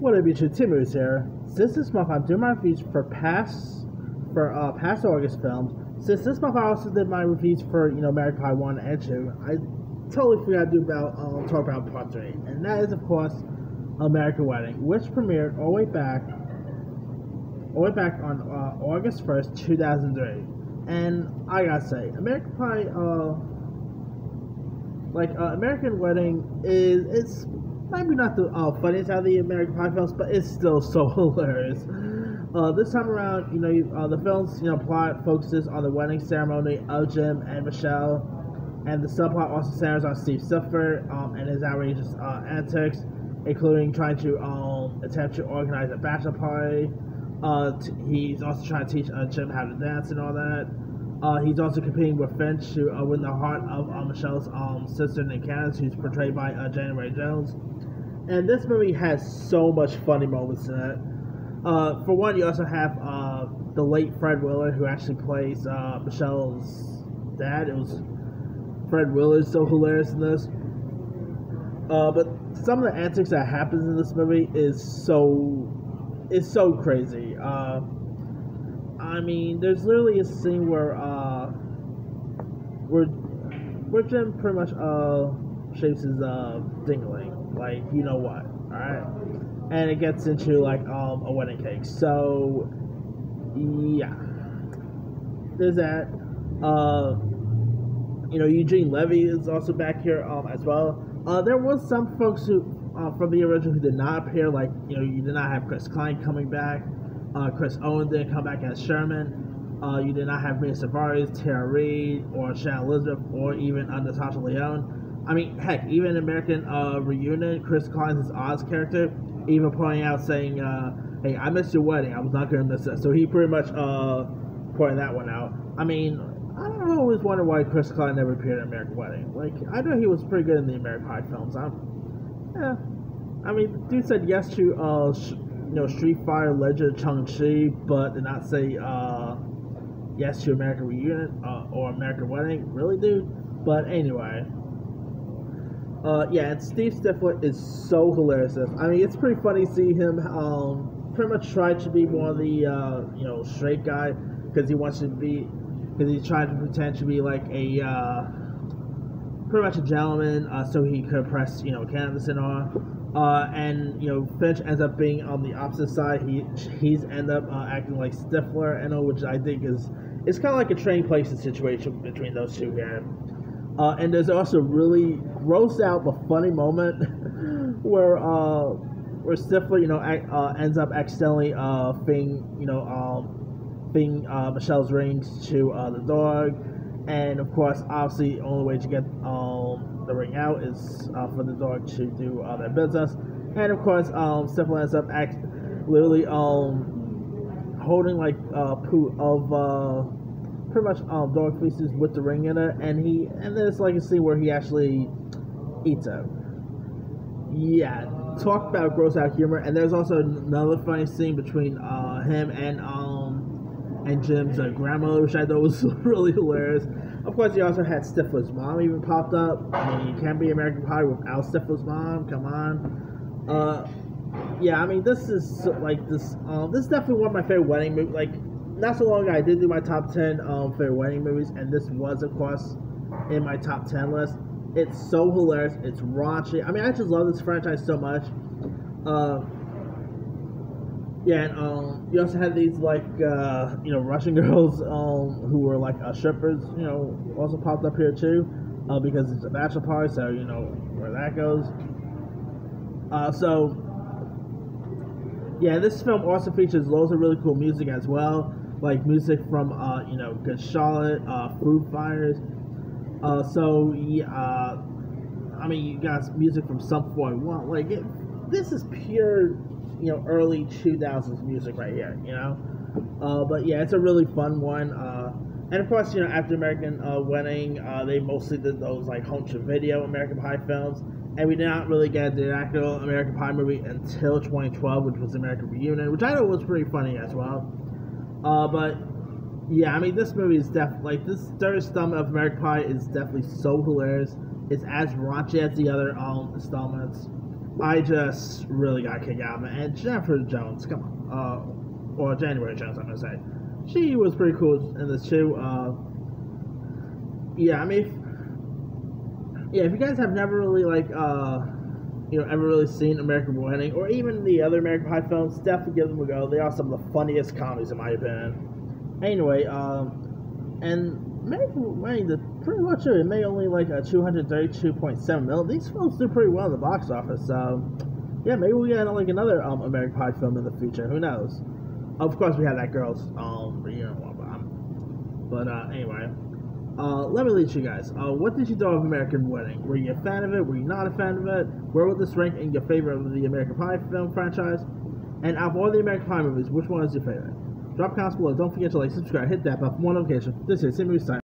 What up, YouTube? Timmy's here. Since this month, I'm doing my reviews for past August films. Since this month, I also did my reviews for American Pie 1 and 2. I totally forgot to talk about Part 3, and that is of course American Wedding, which premiered all the way back on August 1st, 2003. And I gotta say, American Pie, American Wedding it's maybe not the funniest out of the American Pie films, but it's still so hilarious. This time around, the film's plot focuses on the wedding ceremony of Jim and Michelle, and the subplot also centers on Steve Stifler and his outrageous antics, including trying to attempt to organize a bachelor party. He's also trying to teach Jim how to dance and all that. He's also competing with Finch to win the heart of Michelle's sister named Candace, who's portrayed by January Jones. And this movie has so much funny moments in it. For one, you also have the late Fred Willard, who actually plays Michelle's dad. It was Fred Willard, so hilarious in this. But some of the antics that happens in this movie is so crazy. I mean, there's literally a scene where Jim pretty much shapes his dingling, like you know what, alright? And it gets into like a wedding cake. So yeah. There's that. Eugene Levy is also back here as well. There was some folks who from the original who did not appear, like you did not have Chris Klein coming back. Chris Owen didn't come back as Sherman. You did not have Mia Savares, Tara Reid, or Shannon Elizabeth, or even Natasha Lyonne. I mean, heck, even in American Reunion, Chris Klein's Oz character even pointing out, saying, hey, I missed your wedding. I was not going to miss it. So he pretty much pointed that one out. I mean, I don't always wonder why Chris Klein never appeared in American Wedding. Like, I know he was pretty good in the American Pie films. I mean, dude said yes to Street Fighter Legend Chun-Chi, but did not say yes to American Reunion or American Wedding. Really, dude? But anyway. And Steve Stifler is so hilarious. I mean, it's pretty funny to see him pretty much try to be more of the straight guy, because he's trying to pretend to be like a pretty much a gentleman, so he could impress Candace and all. And Finch ends up being on the opposite side. He's end up acting like Stifler, which I think is kind of like a trading places situation between those two here. And there's also a really gross out but funny moment where Stifler ends up accidentally fing Michelle's rings to the dog, and of course, obviously, the only way to get the ring out is for the dog to do their business. And of course, Stifler ends up literally holding like poo of pretty much dog feces with the ring in it, and there's like a scene where he actually eats it. Yeah, talk about gross out humor. And there's also another funny scene between him and Jim's grandmother, which I thought was really hilarious. Of course, you also had Stifler's mom even popped up. I mean, you can't be American Pie without Stifler's mom. Come on. I mean, this is like this. This is definitely one of my favorite wedding movies. Like, not so long ago, I did do my top 10 favorite wedding movies, and this was, of course, in my top 10 list. It's so hilarious. It's raunchy. I mean, I just love this franchise so much. You also had these like Russian girls who were like strippers, also popped up here too, because it's a bachelor party, so where that goes. This film also features loads of really cool music as well, like music from Good Charlotte, Foo Fighters. I mean, you got music from Sum 41. Like, this is pure early 2000s music right here, but yeah, it's a really fun one. And of course, after American Wedding, they mostly did those like home to video American Pie films, and we did not really get the actual American Pie movie until 2012, which was American Reunion, which I thought was pretty funny as well. But yeah, I mean, this movie is definitely like, this third installment of American Pie is definitely so hilarious. It's as raunchy as the other installments. I just really got kicked out of it. And Jennifer Jones, come on, or January Jones, I'm gonna say, she was pretty cool in this too. Yeah, I mean, yeah, if you guys have never really ever really seen American Wedding or even the other American Pie films, definitely give them a go. They are some of the funniest comedies in my opinion. Anyway, and American Wedding did pretty much it. It made only like a 232.7 mil. These films do pretty well in the box office. So yeah, maybe we get like another American Pie film in the future. Who knows? Of course, we had that girl's reunion one, but anyway. Let me lead you guys. What did you thought of American Wedding? Were you a fan of it? Were you not a fan of it? Where would this rank in your favorite of the American Pie film franchise? And out of all the American Pie movies, which one is your favorite? Drop comments below. Don't forget to like, subscribe, hit that bell for more notifications. This is Sim Movie Time.